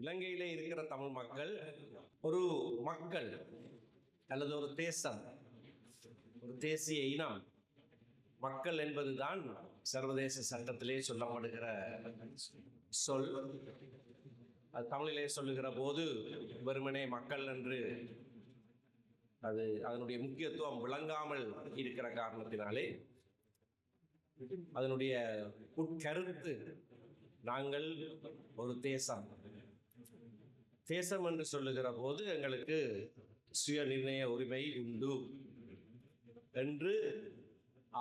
இலங்கையிலே இருக்கிற தமிழ் மக்கள் ஒரு மக்கள் அல்லது ஒரு தேசம், ஒரு தேசிய இனம். மக்கள் என்பதுதான் சர்வதேச சட்டத்திலே சொல்லப்படுகிற சொல். அது தமிழிலே சொல்லுகிற போது வெறுமனே மக்கள் என்று அது அதனுடைய முக்கியத்துவம் விளங்காமல் இருக்கிற காரணத்தினாலே அதனுடைய உட்கருத்து நாங்கள் ஒரு தேசம். தேசம் என்று சொல்லுகிற போது எங்களுக்கு சுய நிர்ணய உரிமை உண்டு என்று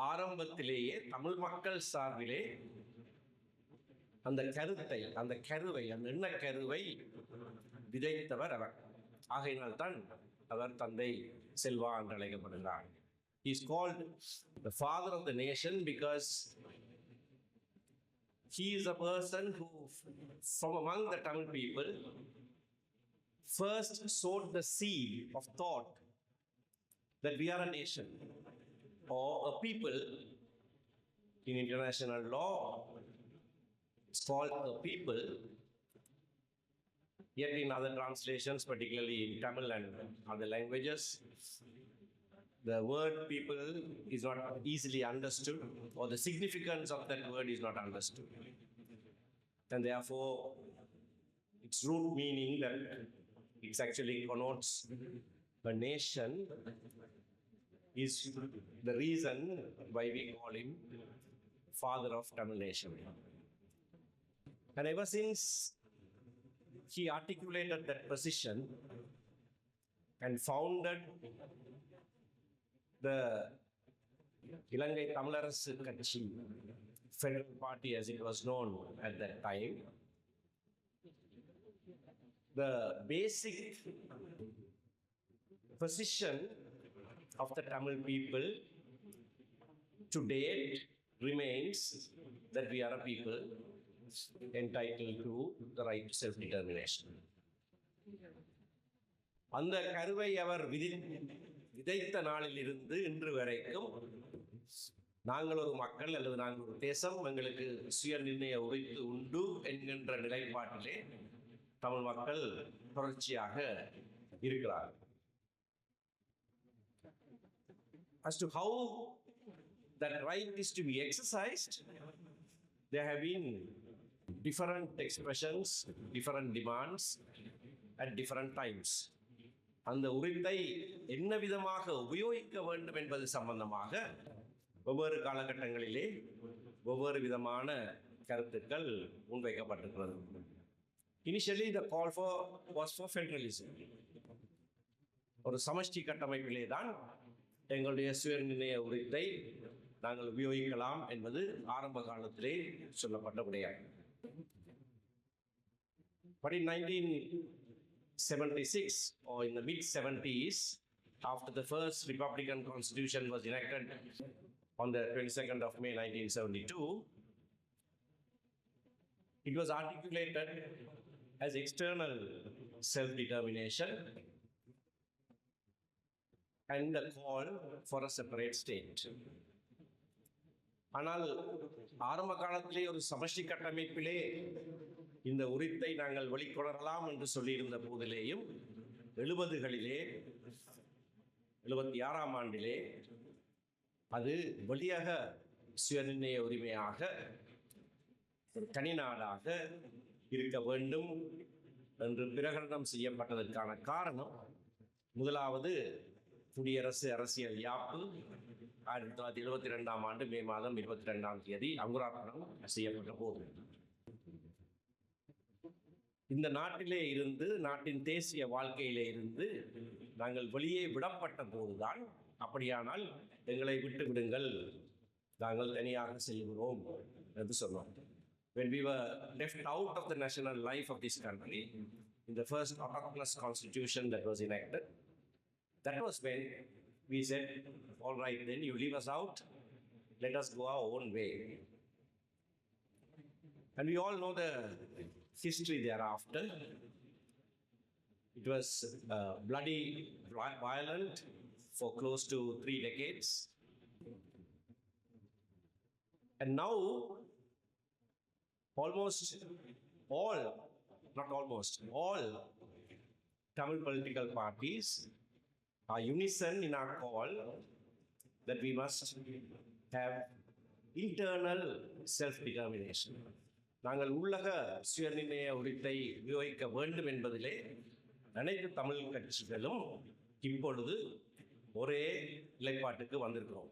ஆரம்பத்திலேயே தமிழ் மக்கள் சார்பிலே அந்த கருத்தை, அந்த கருவை, அந்த எண்ணக்கருவை விதைத்தவர் அவர். ஆகையினால்தான் அவர் தந்தை செல்வா என்று அழைக்கப்படுகிறார். He is called the father of the nation because he is a person who, from among the Tamil people, first sowed the seed of thought that we are a nation or a people. In international law, it's called a people. Yet in other translations, particularly in Tamil and other languages, the word people is not easily understood, or the significance of that word is not understood. And therefore, its root meaning that it actually connotes a nation is the reason why we call him father of Tamil nation. And ever since he articulated that position and founded the Ilangai Tamilarasu Katchi, Federal Party as it was known at that time, the basic position of the Tamil people to date remains that we are a people entitled to the right to self-determination. அந்த கருவை அவர் விதைத்த நாளில் இருந்து இன்று வரைக்கும் நாங்கள் ஒரு மக்கள் அல்லது நாங்கள் ஒரு தேசம், எங்களுக்கு சுய நிர்ணய உரிமை உண்டு என்கின்ற நிலைப்பாட்டிலே தமிழ் மக்கள் தொடர்ச்சியாக இருக்கிறார்கள். As to how that right is to be exercised, there have been different expressions, different demands at different times. அந்த உரிமை என்ன விதமாக உபயோகிக்க வேண்டும் என்பது சம்பந்தமாக ஒவ்வொரு காலகட்டங்களிலே ஒவ்வொரு விதமான கருத்துக்கள் முன்வைக்கப்பட்டிருக்கிறது. Initially the call was for federalism. ஒரு சமஷ்டி கட்டமைப்பிலே தான் எங்களுடைய சுய நிர்ணய உரிமை நாங்கள் உபயோகிக்கலாம் என்பது ஆரம்ப காலத்திலே சொல்லப்பட்ட விடயம். But in 1976 or in the mid-70s, after the first Republican Constitution was enacted on the 22nd of May 1972, it was articulated as external self-determination and a call for a separate state. ஆனால் ஆரம்ப காலத்திலே ஒரு சமஷ்டி கட்டமைப்பிலே இந்த உரித்தை நாங்கள் வெளிக்கொணரலாம் என்று சொல்லியிருந்த போதிலேயும் 70களிலே 76ஆம் ஆண்டிலே அது வெளியாக சுயநிர்ணய உரிமையாக ஒரு தனி நாடாக இருக்க வேண்டும் என்று பிரகடனம் செய்யப்பட்டதற்கான காரணம், முதலாவது குடியரசு அரசியல் யாப்பு 1972ஆம் ஆண்டு மே மாதம் 22ஆம் தேதி அங்குரார்ப்பணம் செய்யப்பட்ட போது இந்த நாட்டிலே இருந்து, நாட்டின் தேசிய வாழ்க்கையிலே இருந்து நாங்கள் வெளியே விடப்பட்ட போதுதான், அப்படியானால் எங்களை விட்டு விடுங்கள், நாங்கள் தனியாக செல்கிறோம் என்று சொன்னோம். When we were left out of the national life of this country in the first autonomous constitution that was enacted, that was when we said, all right, then you leave us out, let us go our own way. And we all know the history thereafter. It was bloody, violent for close to 3 decades. And now, almost all not almost, all Tamil political parties are unison in our call that we must have internal self-determination. நாங்கள் உள்ளக சுயநிர்ணய உரித்தை உபயோகிக்க வேண்டும் என்பதிலே அனைத்து தமிழ் கட்சிகளும் இப்பொழுது ஒரே நிலைப்பாட்டுக்கு வந்திருக்கிறோம்.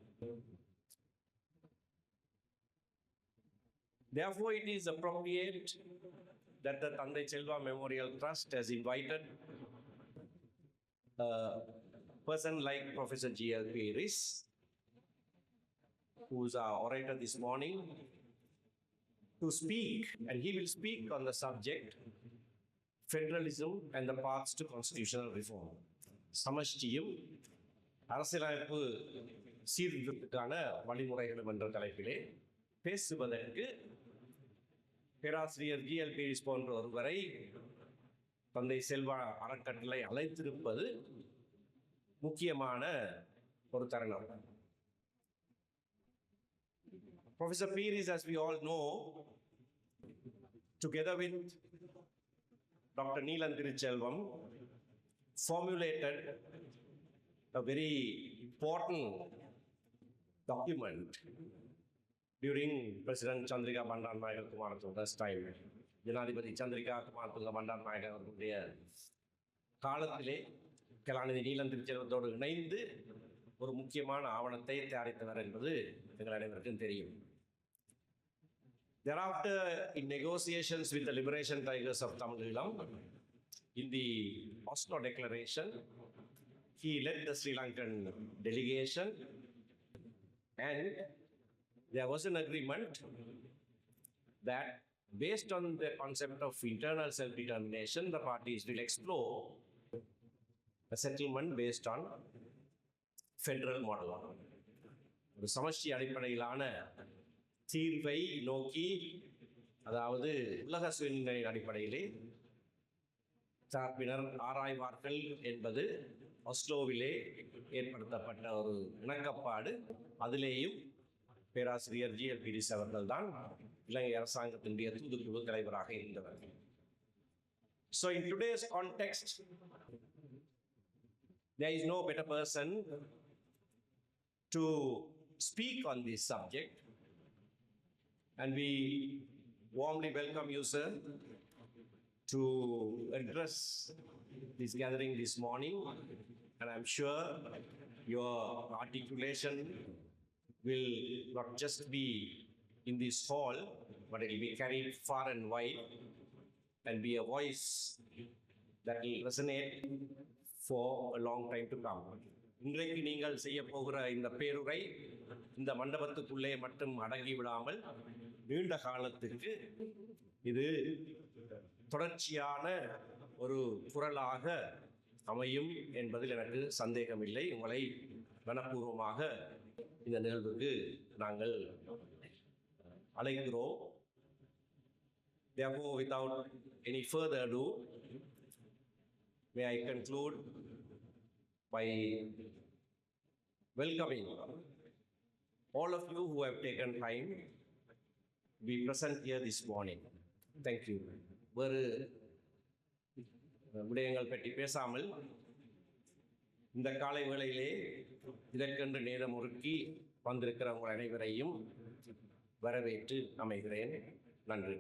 Therefore, it is appropriate that the Thandai Selva Memorial Trust has invited a person like Professor G.L. Peris, who is our orator this morning, to speak, and he will speak on the subject federalism and the paths to constitutional reform. சமஷ்டியும் அரசியலமைப்பு சீர்திருத்தத்துக்கான வழிமுறைகளும் என்ற தலைப்பிலே பேசுவதற்கு பேராசிரியர் G.L. Peris போன்ற ஒருவரை தந்தை செல்வா அறக்கட்டளை அழைத்திருப்பது முக்கியமான ஒரு தருணம். Professor Peris, as we all know, together with Dr. Neelan Tiruchelvam, formulated a very important document during President Chandrika Bandaranayaga Kumaratunga's time. ஜனாதிபதி சந்திரிகா குமாரதுங்க பண்டாரநாயகர் அவர்களுடைய காலத்திலே கலாநிதி நீலன் திருச்செல்வத்தோடு இணைந்து ஒரு முக்கியமான ஆவணத்தை தயாரித்தனர் என்பது எங்கள் அனைவருக்கும் தெரியும். Thereafter, in negotiations with the Liberation Tigers of Tamil Eelam, in the Oslo Declaration, he led the Sri Lankan delegation, and there was an agreement that based on the concept of internal self-determination, the parties will explore a settlement based on federal model. ஒரு சமஷ்டி அடிப்படையிலான தீர்வை நோக்கி, அதாவது உலக சுயநிலை அடிப்படையிலே தரப்பினர் ஆராய்வார்கள் என்பது ஆஸ்லோவிலே ஏற்படுத்தப்பட்ட ஒரு இணக்கப்பாடு. அதிலேயும் பேராசிரியர் G.L. Peris அவர்கள் தான் இலங்கை அரசாங்கத்தினுடைய தூதுக்குழு தலைவராக இருந்தவர். So in today's context, there is no better person to speak on this subject, and we warmly welcome you, sir, to address this gathering this morning, and I'm sure your articulation will not just be in this hall, but it will be carried far and wide and be a voice that will resonate for a long time to come. இன்றைக்கு நீங்கள் செய்ய போகிற இந்த பேருரை இந்த மண்டபத்துக்குள்ளே மட்டும் அடங்கி விடாமல் நீண்ட காலத்துக்கு இது தொடர்ச்சியான ஒரு குரலாக அமையும் என்பதில் எனக்கு சந்தேகமில்லை. உங்களை மனப்பூர்வமாக இந்த நிகழ்வுக்கு நாங்கள் அழைக்கிறோம். Therefore, without any further ado, may I conclude by welcoming all of you who have taken time to be present here this morning. Thank you. வேறு விடயங்கள் பற்றி பேசாமல் இந்த காலை வேளையிலே இதற்கென்று நேரம் ஒதுக்கி வந்திருக்கிற உங்கள் அனைவரையும் வரவேற்று அமைகிறேன். நன்றி.